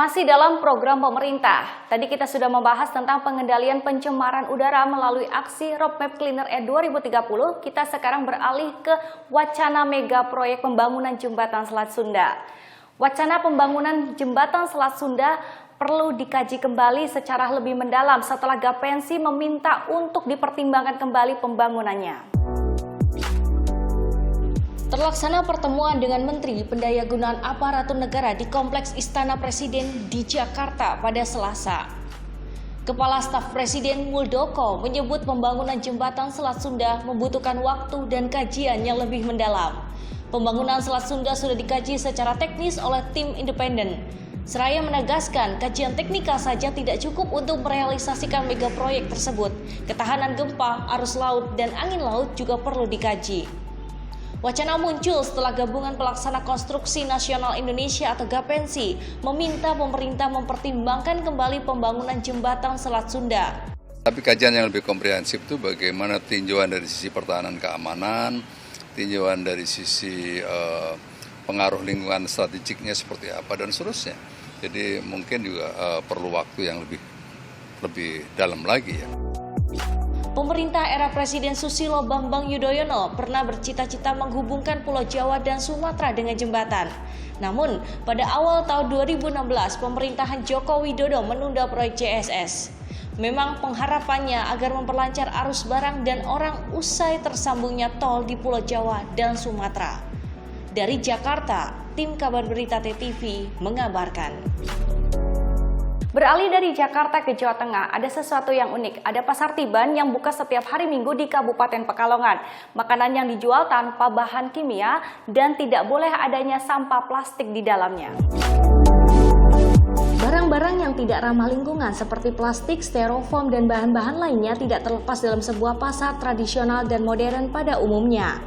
Masih dalam program pemerintah, tadi kita sudah membahas tentang pengendalian pencemaran udara melalui aksi Roadmap Cleaner Air 2030. Kita sekarang beralih ke wacana mega proyek pembangunan jembatan Selat Sunda. Wacana pembangunan jembatan Selat Sunda perlu dikaji kembali secara lebih mendalam setelah Gapensi meminta untuk dipertimbangkan kembali pembangunannya. Terlaksana pertemuan dengan Menteri Pendayagunaan Aparatur Negara di Kompleks Istana Presiden di Jakarta pada Selasa. Kepala Staf Presiden Muldoko menyebut pembangunan jembatan Selat Sunda membutuhkan waktu dan kajian yang lebih mendalam. Pembangunan Selat Sunda sudah dikaji secara teknis oleh tim independen. Seraya menegaskan kajian teknikal saja tidak cukup untuk merealisasikan mega proyek tersebut. Ketahanan gempa, arus laut, dan angin laut juga perlu dikaji. Wacana muncul setelah Gabungan Pelaksana Konstruksi Nasional Indonesia atau Gapensi meminta pemerintah mempertimbangkan kembali pembangunan jembatan Selat Sunda. Tapi kajian yang lebih komprehensif itu bagaimana tinjauan dari sisi pertahanan keamanan, tinjauan dari sisi pengaruh lingkungan strategiknya seperti apa dan seterusnya. Jadi mungkin juga perlu waktu yang lebih dalam lagi ya. Pemerintah era Presiden Susilo Bambang Yudhoyono pernah bercita-cita menghubungkan Pulau Jawa dan Sumatera dengan jembatan. Namun, pada awal tahun 2016, pemerintahan Joko Widodo menunda proyek JSS. Memang pengharapannya agar memperlancar arus barang dan orang usai tersambungnya tol di Pulau Jawa dan Sumatera. Dari Jakarta, tim Kabar Berita TTV mengabarkan. Beralih dari Jakarta ke Jawa Tengah, ada sesuatu yang unik. Ada pasar tiban yang buka setiap hari Minggu di Kabupaten Pekalongan. Makanan yang dijual tanpa bahan kimia dan tidak boleh adanya sampah plastik di dalamnya. Barang-barang yang tidak ramah lingkungan seperti plastik, styrofoam, dan bahan-bahan lainnya tidak terlepas dalam sebuah pasar tradisional dan modern pada umumnya.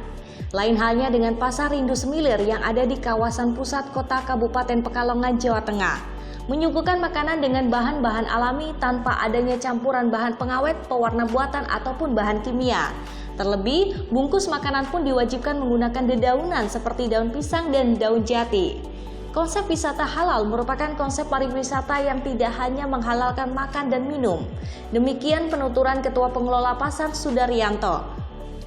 Lain halnya dengan Pasar Rindu Semilir yang ada di kawasan pusat kota Kabupaten Pekalongan, Jawa Tengah. Menyuguhkan makanan dengan bahan-bahan alami tanpa adanya campuran bahan pengawet, pewarna buatan, ataupun bahan kimia. Terlebih, bungkus makanan pun diwajibkan menggunakan dedaunan seperti daun pisang dan daun jati. Konsep wisata halal merupakan konsep pariwisata yang tidak hanya menghalalkan makan dan minum. Demikian penuturan Ketua Pengelola Pasar Sudaryanto.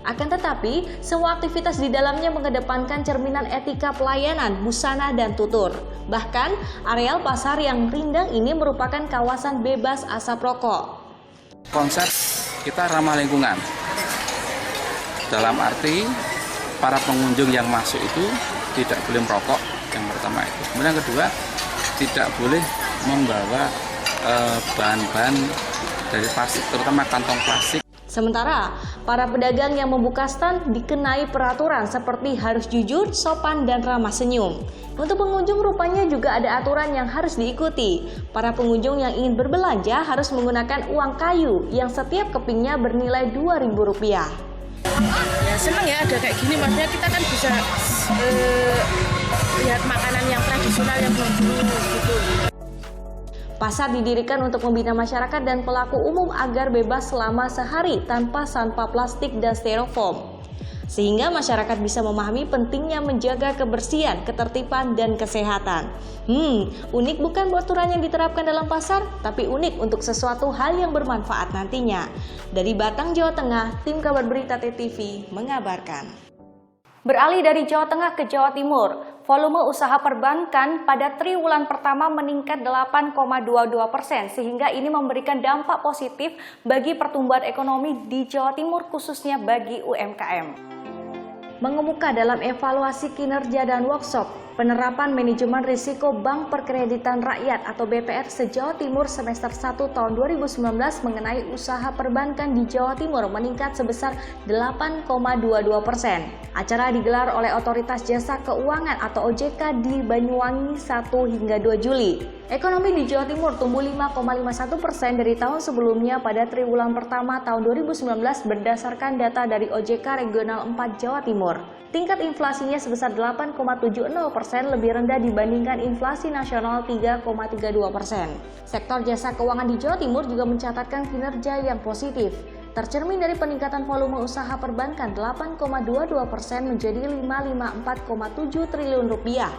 Akan tetapi, semua aktivitas di dalamnya mengedepankan cerminan etika pelayanan, busana, dan tutur. Bahkan, areal pasar yang rindang ini merupakan kawasan bebas asap rokok. Konsep kita ramah lingkungan. Dalam arti, para pengunjung yang masuk itu tidak boleh merokok, yang pertama itu. Kemudian yang kedua, tidak boleh membawa bahan-bahan dari plastik, terutama kantong plastik. Sementara, para pedagang yang membuka stand dikenai peraturan seperti harus jujur, sopan, dan ramah senyum. Untuk pengunjung rupanya juga ada aturan yang harus diikuti. Para pengunjung yang ingin berbelanja harus menggunakan uang kayu yang setiap kepingnya bernilai Rp2.000. Ya seneng ya ada kayak gini, maksudnya kita kan bisa lihat makanan yang tradisional yang dulu gitu. Pasar didirikan untuk membina masyarakat dan pelaku umum agar bebas selama sehari tanpa sampah plastik dan styrofoam. Sehingga masyarakat bisa memahami pentingnya menjaga kebersihan, ketertiban, dan kesehatan. Unik bukan aturan yang diterapkan dalam pasar, tapi unik untuk sesuatu hal yang bermanfaat nantinya. Dari Batang, Jawa Tengah, tim Kabar Berita TTV mengabarkan. Beralih dari Jawa Tengah ke Jawa Timur, volume usaha perbankan pada triwulan pertama meningkat 8,22% sehingga ini memberikan dampak positif bagi pertumbuhan ekonomi di Jawa Timur khususnya bagi UMKM. Mengemuka dalam evaluasi kinerja dan workshop penerapan manajemen risiko Bank Perkreditan Rakyat atau BPR se-Jawa Timur semester 1 tahun 2019 mengenai usaha perbankan di Jawa Timur meningkat sebesar 8,22%. Acara digelar oleh Otoritas Jasa Keuangan atau OJK di Banyuwangi 1 hingga 2 Juli. Ekonomi di Jawa Timur tumbuh 5,51% dari tahun sebelumnya pada triwulan pertama tahun 2019 berdasarkan data dari OJK Regional 4 Jawa Timur. Tingkat inflasinya sebesar 8,70% lebih rendah dibandingkan inflasi nasional 3,32%. Sektor jasa keuangan di Jawa Timur juga mencatatkan kinerja yang positif. tercermin dari peningkatan volume usaha perbankan 8,22% menjadi 554,7 triliun rupiah.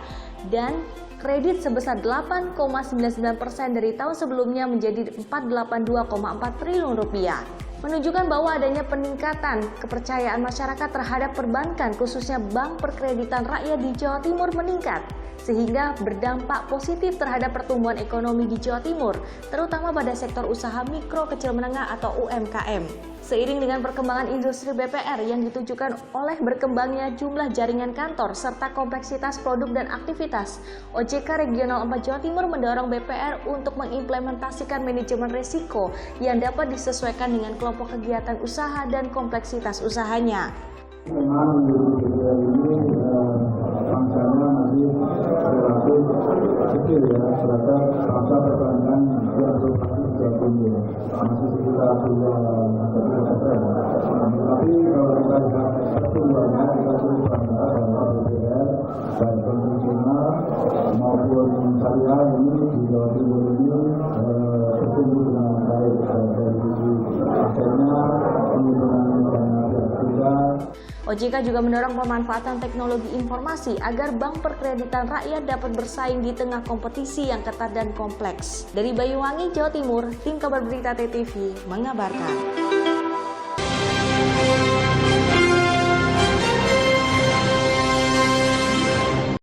dan kredit sebesar 8,99% dari tahun sebelumnya menjadi 482,4 triliun rupiah. Menunjukkan bahwa adanya peningkatan kepercayaan masyarakat terhadap perbankan, khususnya Bank Perkreditan Rakyat di Jawa Timur meningkat, sehingga berdampak positif terhadap pertumbuhan ekonomi di Jawa Timur, terutama pada sektor usaha mikro kecil menengah atau UMKM. Seiring dengan perkembangan industri BPR yang ditujukan oleh berkembangnya jumlah jaringan kantor serta kompleksitas produk dan aktivitas, OJK Regional 4 Jawa Timur mendorong BPR untuk mengimplementasikan manajemen risiko yang dapat disesuaikan dengan kelompok kegiatan usaha dan kompleksitas usahanya. Memang di BPR ini pangsanya masih relatif kecil ya, terhadap pangsa perbankan yang berbasis Jawa Timur masih sekitar 2%. Tapi kalau kita lihat pertumbuhannya, kita cukup bangga bahwa BPR baik konvensional maupun syariah ini di Jawa Timur ini bertumbuh dengan baik dari sisi asetnya, penggunaan dana pihak ketiga. OJK juga mendorong pemanfaatan teknologi informasi agar Bank Perkreditan Rakyat dapat bersaing di tengah kompetisi yang ketat dan kompleks. Dari Banyuwangi, Jawa Timur, tim Kabar Berita TTV mengabarkan.